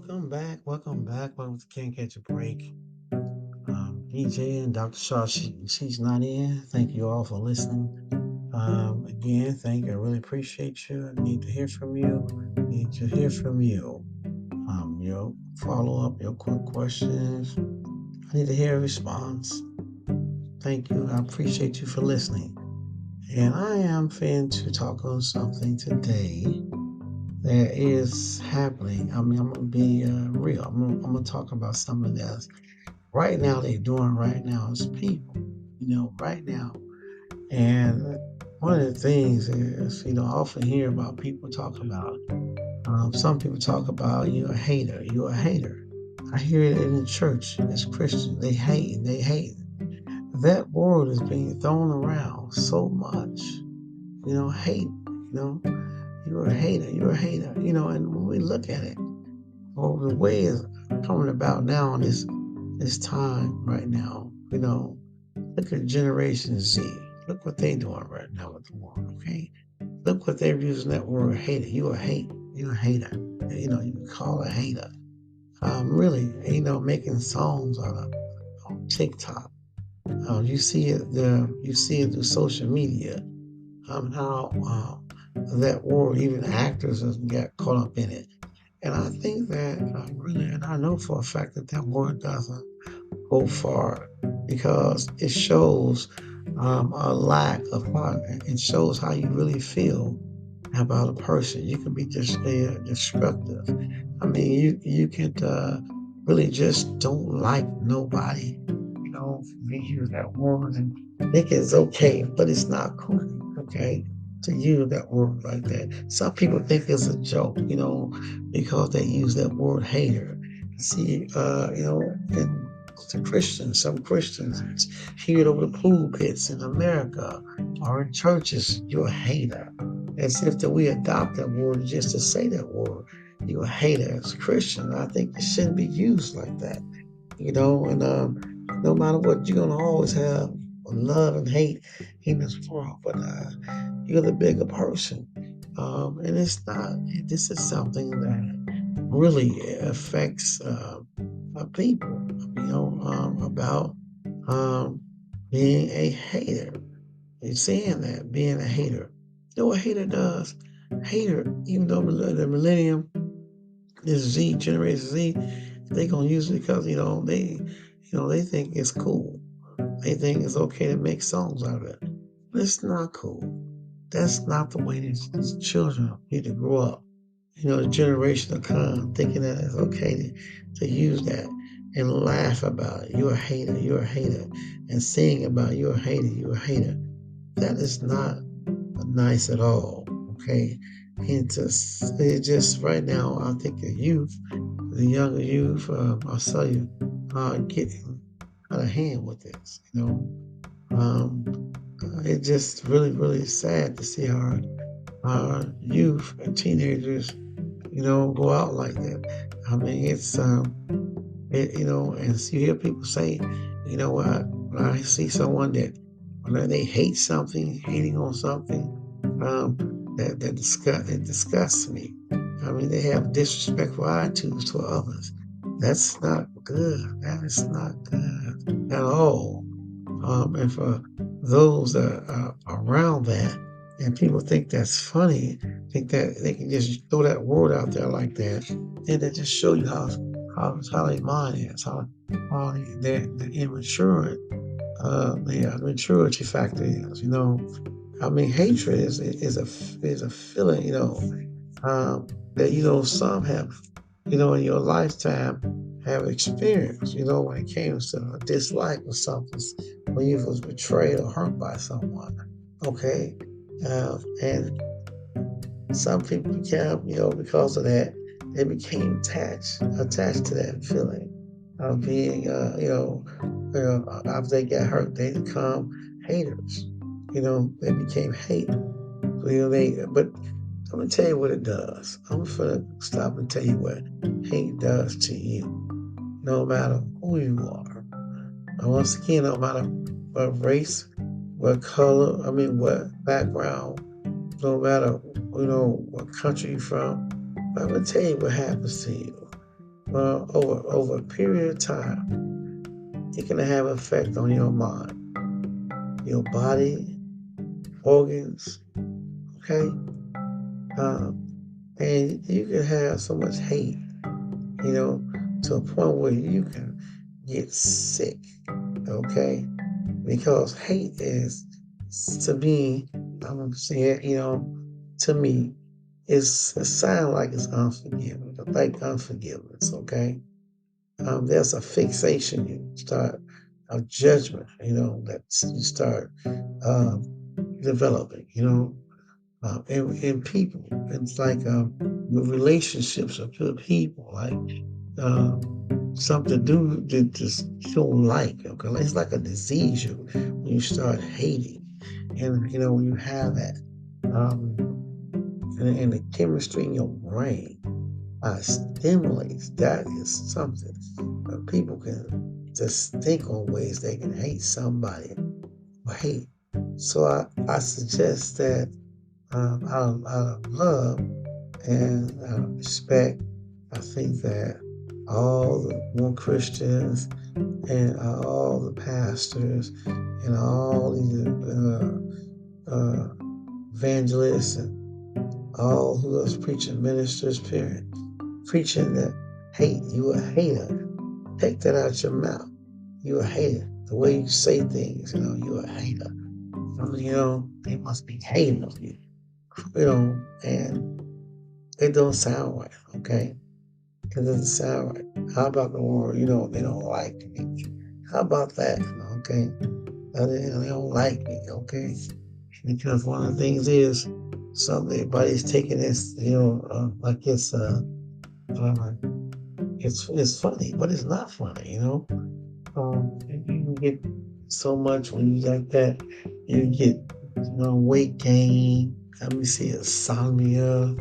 Welcome back. Welcome back. Welcome to Can't Catch a Break. DJ and Dr. Shaw, she's not in. Thank you all for listening. Again, thank you. I really appreciate you. I need to hear from you. Need to hear from you. Your follow up, your quick questions. I need to hear a response. Thank you. I appreciate you for listening. And I am fin to talk on something today that is happening. I'm gonna be real. I'm gonna talk about something that's right now they're doing right now as people, right now. And one of the things is, I often hear about people talk about, some people talk about you're a hater, you're a hater. I hear it in the church as Christians. They hate, they hate. That word is being thrown around so much, hate, you're a hater, you're a hater, and when we look at it, well, the way it's coming about now in this time right now, look at Generation Z. Look what they doing right now with the world, okay? Look what they're using that word hater. You're a hater. You can call a hater. Really, making songs on TikTok. You see it through social media. How that word, even actors has got caught up in it. And I think that really, and I know for a fact that that word doesn't go far because it shows a lack of heart. It shows how you really feel about a person. You can be just destructive. I mean, you can really just don't like nobody. You use that word and think it's okay, but it's not cool. Okay, to use that word like that. Some people think it's a joke. Because they use that word hater. See, and the Christians, some Christians hear it over the pulpits in America or in churches, you're a hater. As if that we adopt that word just to say that word. You're a hater as a Christian. I think it shouldn't be used like that. And no matter what, you're gonna always have love and hate in this world, but you're the bigger person. And it's not, this is something that really affects people, about um, being a hater. And saying that, being a hater. You know what a hater does? Hater, even though the millennium is Z, Generation Z, they gonna use it because, they think it's cool. They think it's okay to make songs out of it. But it's not cool. That's not the way these children need to grow up. The generation to come thinking that it's okay to use that and laugh about it. You're a hater, you're a hater. And sing about you're a hater, you're a hater. That is not nice at all. Okay. It just right now, I think the younger youth, I'll tell you, are getting out of hand with this. Um, it's just really, really sad to see our youth and teenagers, go out like that. I mean, and you hear people say, when I see someone that when they hate something, hating on something, um, that disgusts me. I mean, they have disrespectful attitudes to others. That's not good. That is not good at all. And for those that are around that, and people think that's funny, think that they can just throw that word out there like that, then they just show you how their mind is, how they're immature, the maturity factor is. I mean, hatred is a feeling, that some have, in your lifetime have experienced, when it came to a dislike or something, when you was betrayed or hurt by someone. Okay. And some people became, because of that, they became attached to that feeling of being, after they got hurt, they become haters. They became hate. So, but I'm gonna tell you what it does. I'm gonna stop and tell you what hate does to you, no matter who you are. And once again, no matter what race, what color, what background, no matter, what country you're from, but I'm gonna tell you what happens to you. over a period of time, it can have an effect on your mind, your body, organs. Okay, um, and you can have so much hate, to a point where you can get sick. Okay, because hate is, to me, I'm gonna say it, to me, it's a sign like it's unforgiveness, like unforgiveness. Okay, there's a fixation you start, a judgment, that you start um, developing, in people. It's like with relationships with good people, like uh, something to do that just you don't like. Okay, it's like a disease. When you start hating, and when you have that, um, and the chemistry in your brain stimulates. That is something. People can just think on ways they can hate somebody or hate. So I suggest that out of love and respect, I think that all the more Christians and all the pastors and all the evangelists and all who is preaching ministers, period, preaching that hate, you a hater. Take that out your mouth. You a hater. The way you say things, you a hater. They must be hating on you, and it don't sound right, okay? It doesn't sound right. How about the word, they don't like me? How about that, okay? They don't like me, okay? Because one of the things is, everybody's taking this, like uh, it's funny, but it's not funny, you can get so much when you like that. You get, weight gain. Let me see, insomnia,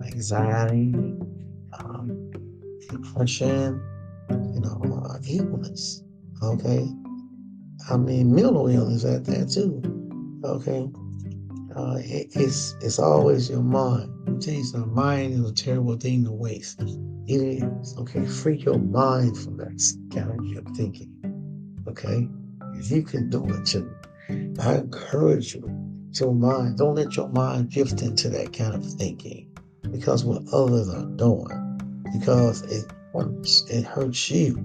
anxiety, um, depression, illness. Okay, I mean mental illness at that too. Okay, it's always your mind. Let me tell you something. Mind is a terrible thing to waste. It is. Okay, free your mind from that kind of thinking. Okay, if you can do it, I encourage you. Your mind, don't let your mind drift into that kind of thinking, because what others are doing, because it hurts you.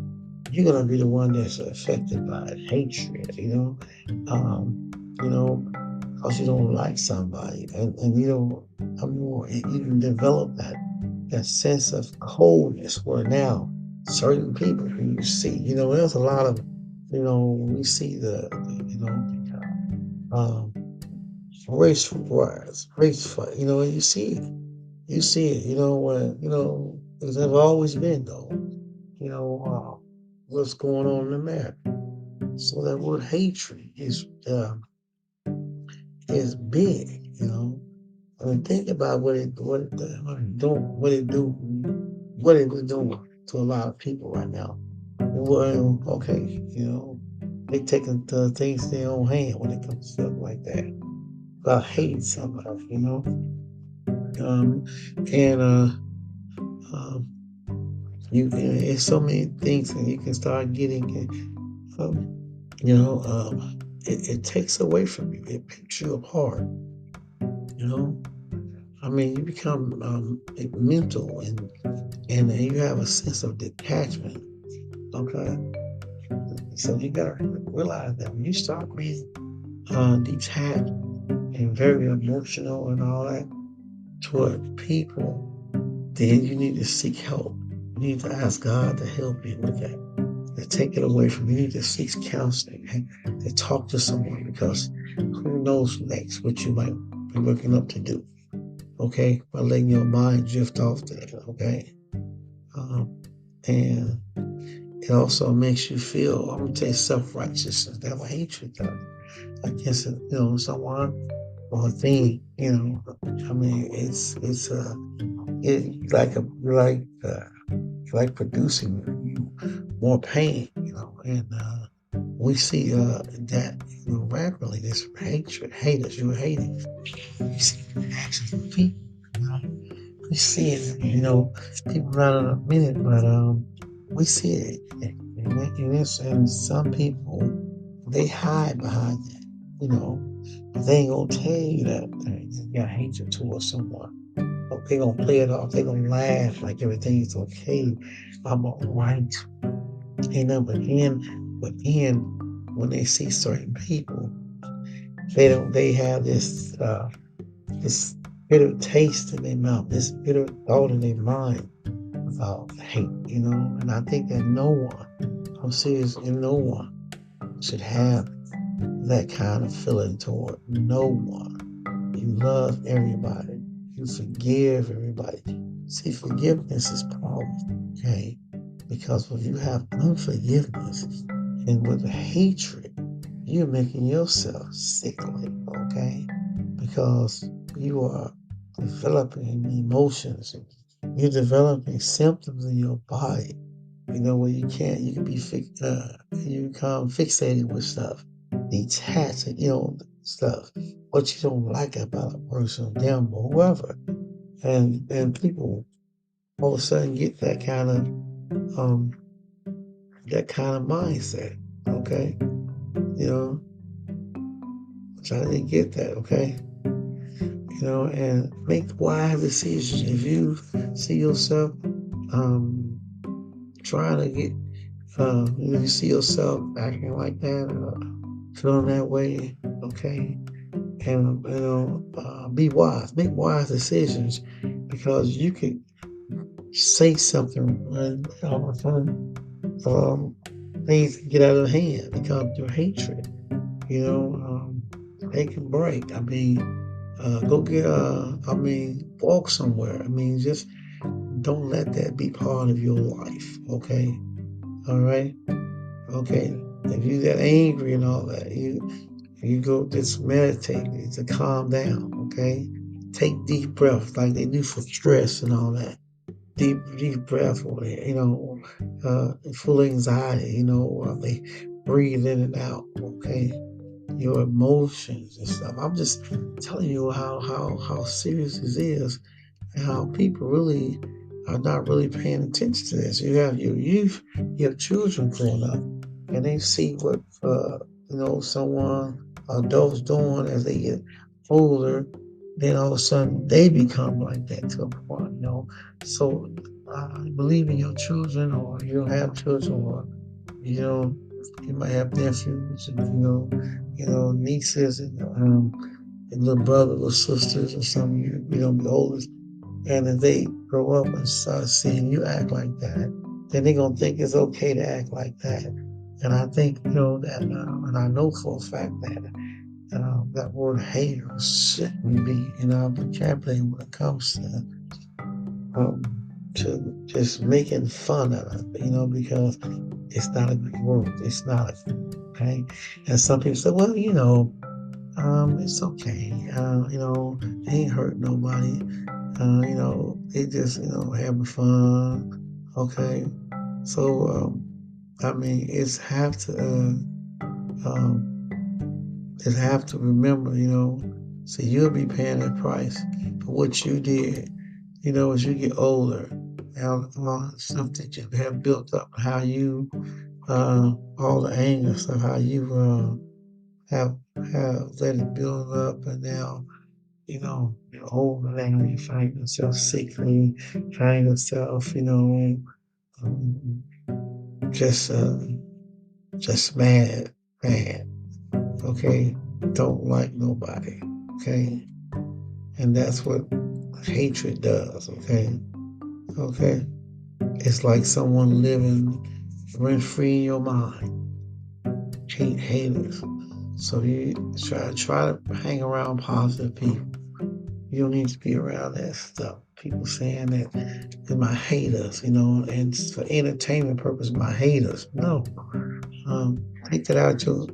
You're gonna be the one that's affected by it, hatred. Um, you know, because you don't like somebody, and you don't. I mean, you can develop that sense of coldness where now certain people who you see, there's a lot of, when we see um, race fight, you see it. You see it, when, it's never always been though, what's going on in America. So that word hatred is big, I mean, think about what it was doing to a lot of people right now. Well, okay, they taking things in their own hand when it comes to stuff like that. About hating somebody, um, and um, it's so many things that you can start getting, um, it takes away from you. It picks you apart, you know. I mean, you become mental and you have a sense of detachment. Okay, so you gotta realize that when you start being detached and very emotional and all that toward people, then you need to seek help. You need to ask God to help you with that. To take it away from you. You need to seek counseling and to talk to someone, because who knows next what you might be working up to do. Okay, by letting your mind drift off there. Okay, um, and it also makes you feel, I'm gonna tell you, self-righteousness. That's what hatred does. I guess someone or a thing. I mean, it like producing you more pain. And we see that rapidly. This hatred, haters, you hate it. You see the actions of people. You know? we see it, people not in a minute, but we see it. And some people, they hide behind that. You know, they ain't gonna tell you that they got hatred towards someone. But they gonna play it off. They gonna laugh like everything's okay. I'm all right. But then when they see certain people, they have this bitter taste in their mouth, this bitter thought in their mind about hate. And I think that no one, I'm serious, and no one should have that kind of feeling toward no one. You love everybody. You forgive everybody. See, forgiveness is powerful, okay? Because when you have unforgiveness and with hatred, you're making yourself sickly, okay? Because you are developing emotions. You're developing symptoms in your body, where you can be, you become fixated with stuff, detached, stuff, what you don't like about a person, them, or whoever. And people all of a sudden get um, that kind of mindset, okay? You know, which I didn't get that, okay? And make wise decisions. If you see yourself, um, trying to get, you see yourself acting like that, feeling that way, okay? And be wise, make wise decisions, because you could say something and all of a sudden, things can get out of hand because of your hatred. They can break. Go get walk somewhere. Just don't let that be part of your life. Okay, all right, okay. If you get angry and all that, you go just meditate to calm down. Okay, take deep breaths like they do for stress and all that. Deep breath, or full anxiety. They breathe in and out. Okay, your emotions and stuff. I'm just telling you how serious this is, and how people really are not really paying attention to this. You have your youth, you have children growing up, and they see what someone adults doing as they get older. Then all of a sudden they become like that to a point. So believe in your children, or you don't have children, or you know you might have nephews, and nieces, and little brothers or sisters or something. Be older, and if they grow up and start seeing you act like that, then they're gonna think it's okay to act like that. And I think that, and I know for a fact that that word hater shouldn't be in our vocabulary when it comes um, to just making fun of it. Because it's not a good word. It's not. Okay. And some people say, well, it's okay. They ain't hurt nobody. They just, having fun. Okay. So, it's have to, just have to remember, so you'll be paying that price for what you did, as you get older. Now, all the stuff that you have built up, how you, all the anger stuff, how you, have let it build up, and now you're older now, you find yourself sickly, find yourself, um, just just mad, okay? Don't like nobody, okay? And that's what hatred does, okay? Okay? It's like someone living rent free in your mind. Hate haters. So you try to hang around positive people. You don't need to be around that stuff. People saying that they're my haters, and for entertainment purpose, my haters. No, take that out your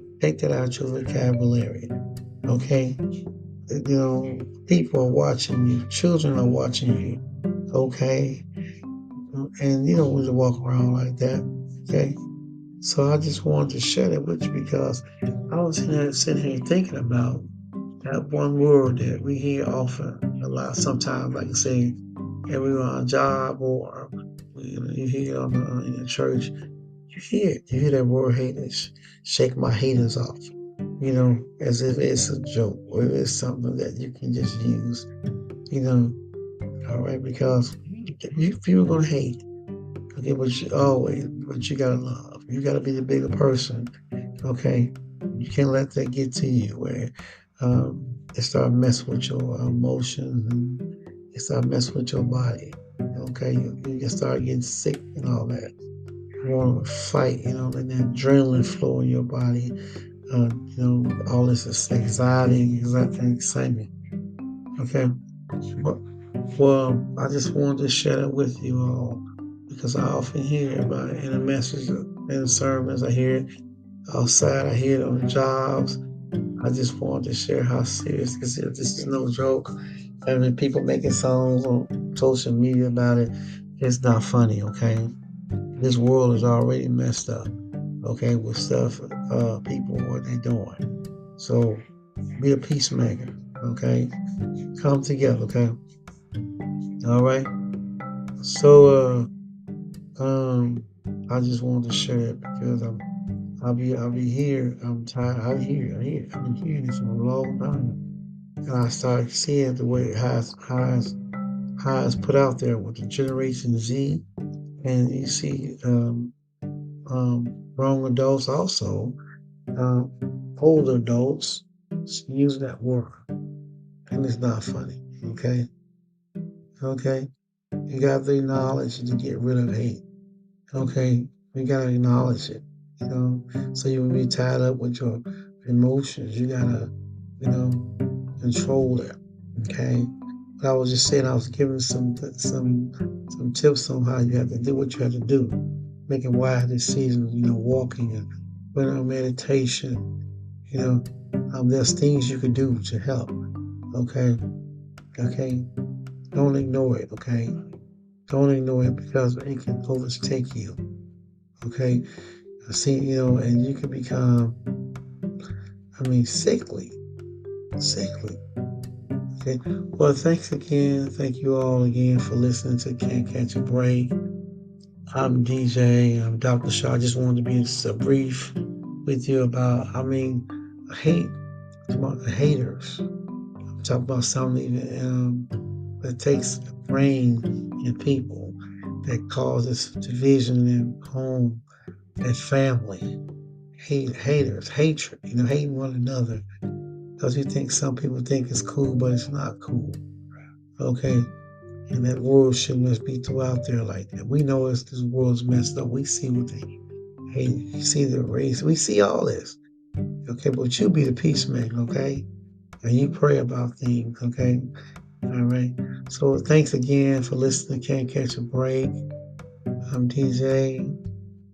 vocabulary. Okay, people are watching you. Children are watching you. Okay, and you don't need to walk around like that. Okay, so I just wanted to share that with you, because I was sitting here thinking about that one word that we hear often a lot sometimes, like I say, and we were on a job, or you hear in the church, you hear that word haters, shake my haters off, as if it's a joke or it's something that you can just use, you know, all right, because people gonna hate, okay, but you gotta love, you gotta be the bigger person, okay, you can't let that get to you where it start messing with your emotions and it start messing with your body, okay, you can start getting sick and all that. You want to fight, and then adrenaline flow in your body, all this is anxiety, excitement. Okay. Well, I just wanted to share that with you all because I often hear about it in the message, in the sermons. I hear it outside. I hear it on jobs. I just wanted to share how serious this is. This is no joke. I mean, people making songs on social media about it. It's not funny, okay? This world is already messed up, okay, with stuff, people, what they doing. So be a peacemaker, okay? Come together, okay? All right. So I just wanted to share it because I'll be here. I'm tired. I've been hearing this for a long time. And I started seeing the way how it's put out there with the Generation Z. And you see grown adults also, um, older adults use that word. And it's not funny. Okay. Okay. You got the knowledge to get rid of hate. Okay, we gotta acknowledge it, So you will be tied up with your emotions. You gotta, you know, control it. Okay. But I was just saying, I was giving some tips on how you have to do what you have to do, making wise decisions. Walking and putting on meditation. You know, there's things you can do to help. Okay. Okay. Don't ignore it. Okay. Don't ignore it because it can overtake you. Okay. See, and you can become, sickly, sickly. Okay. Well, thanks again. Thank you all again for listening to Can't Catch a Break. I'm DJ. I'm Dr. Shaw. I just wanted to be so brief with you about, hate, about the haters. I'm talking about something that takes a brain in people that causes division in home and family. Haters, hatred, hating one another because you think some people think it's cool, but it's not cool. Okay. And that world shouldn't just be throughout there like that. We know this world's messed up. We see what they hate. We see the race. We see all this. Okay. But you be the peacemaker. Okay. And you pray about things. Okay. All right. So thanks again for listening. Can't Catch a Break. I'm DJ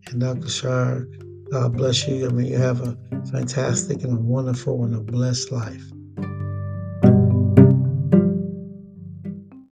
and Dr. Shar. God bless you. You have a fantastic and a wonderful and a blessed life.